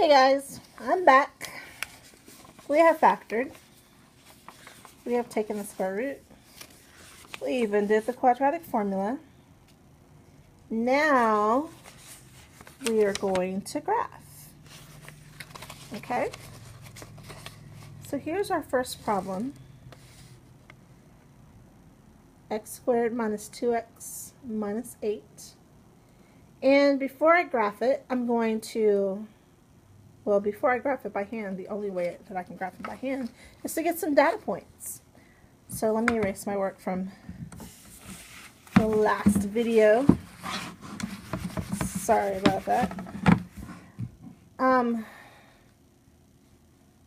Hey guys, I'm back. We have factored. We have taken the square root. We even did the quadratic formula. Now we are going to graph. Okay? So here's our first problem. X squared minus 2x minus 8. And before I graph it, I'm going to, well, before I graph it by hand, the only way that I can graph it by hand is to get some data points. So let me erase my work from the last video. Sorry about that. I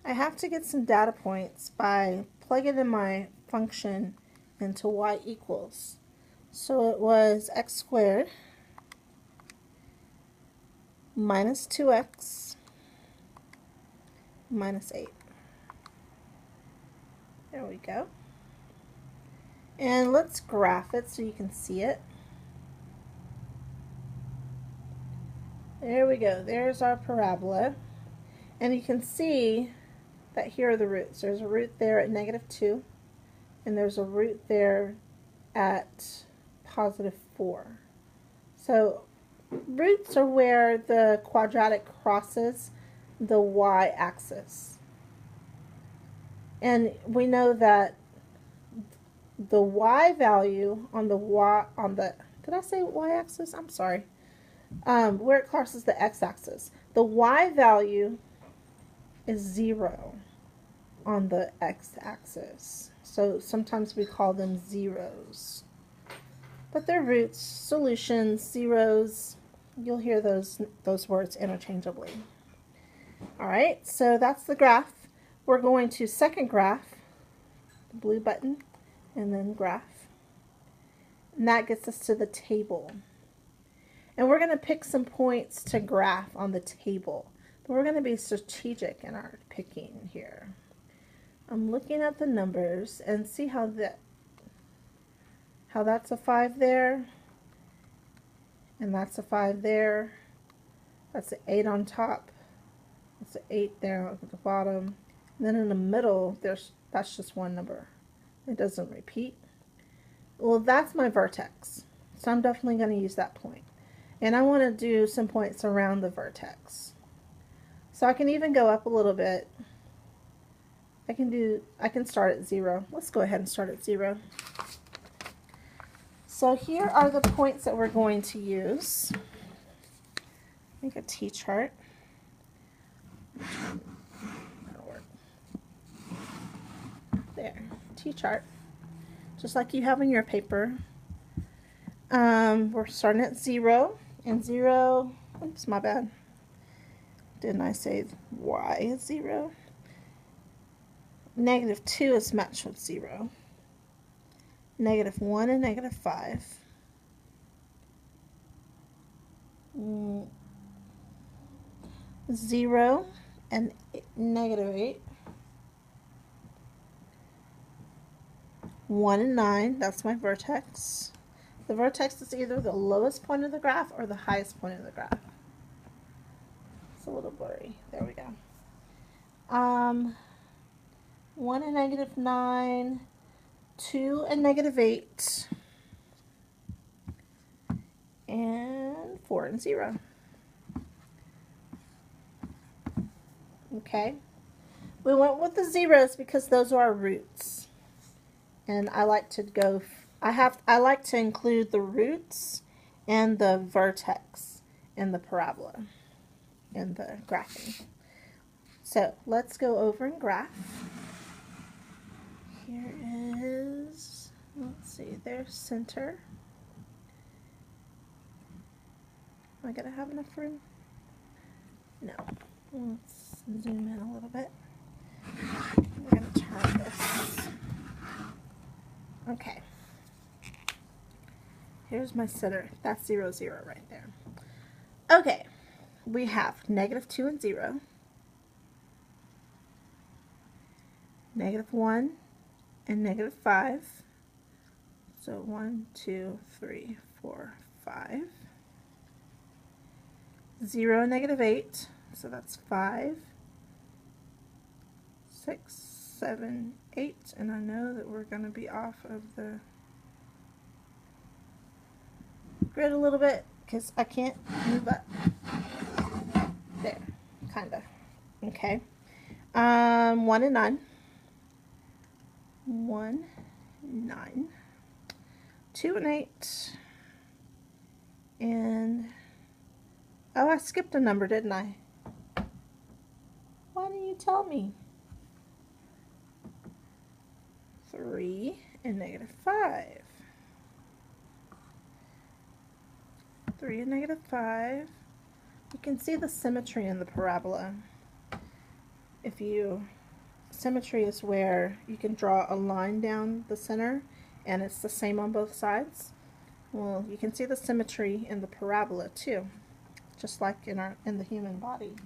have to get some data points by plugging in my function into y equals. So it was x squared minus 2x minus 8. There we go. And let's graph it so you can see it. There we go. There's our parabola. And you can see that here are the roots. There's a root there at -2, and there's a root there at +4. So roots are where the quadratic crosses the y-axis. And we know that the y value on the did I say y-axis? I'm sorry. Where it crosses the x-axis. The y value is 0 on the x-axis. So sometimes we call them zeros. But they're roots, solutions, zeros. You'll hear those words interchangeably. All right, so that's the graph. We're going to second graph, the blue button, and then graph. And that gets us to the table. And we're going to pick some points to graph on the table. But we're going to be strategic in our picking here. I'm looking at the numbers and see how that's a 5 there, and that's a 5 there. That's an 8 on top. That's an 8 there at the bottom. And then in the middle, that's just one number. It doesn't repeat. Well, that's my vertex. So I'm definitely going to use that point. And I want to do some points around the vertex. So I can even go up a little bit. I can start at 0. Let's go ahead and start at 0. So here are the points that we're going to use. Make a T-chart. That'll work. There, T-chart. Just like you have in your paper. We're starting at 0. And 0, oops, my bad. Didn't I say y is 0? -2 is matched with 0. -1 and -5. 0 and -8. 1 and 9, that's my vertex. The vertex is either the lowest point of the graph or the highest point of the graph. It's a little blurry. There we go. 1 and -9, 2 and -8, and 4 and 0. Okay. We went with the zeros because those are our roots. And I like to go, I like to include the roots and the vertex in the parabola, in the graphing. So let's go over and graph. Here is, let's see, there's center. Am I going to have enough room? No. Let's zoom in a little bit. We're going to turn this. Okay. Here's my center. That's 0, 0 right there. Okay. We have -2 and 0. -1 and -5. So 1, 2, 3, 4, 5. 0 and -8. So that's 5, 6, 7, 8, and I know that we're going to be off of the grid a little bit because I can't move up. There, kind of. Okay. 1 and 9. 1, 9. 2 and 8. And, oh, I skipped a number, didn't I? Why didn't you tell me? 3 and -5. 3 and -5. You can see the symmetry in the parabola. Symmetry is where you can draw a line down the center and it's the same on both sides. Well, you can see the symmetry in the parabola too, just like in the human body.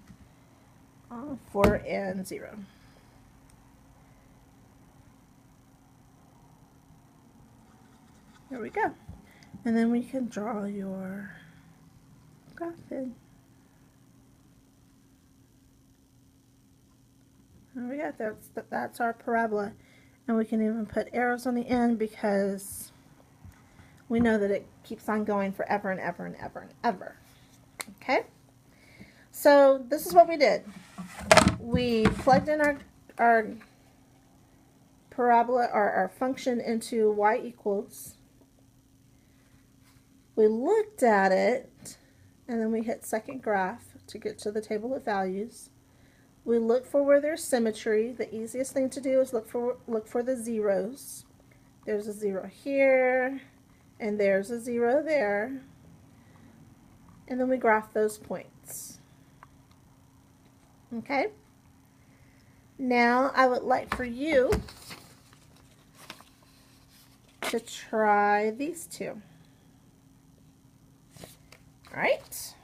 4 and 0. There we go. And then we can draw your graph in. There we go. That's our parabola. And we can even put arrows on the end because we know that it keeps on going forever and ever and ever and ever. Okay? So this is what we did. We plugged in our parabola or our function into y equals. We looked at it and then we hit second graph to get to the table of values. We look for where there's symmetry. The easiest thing to do is look for the zeros. There's a 0 here, and there's a 0 there. And then we graph those points. Okay? Now I would like for you to try these two. All right?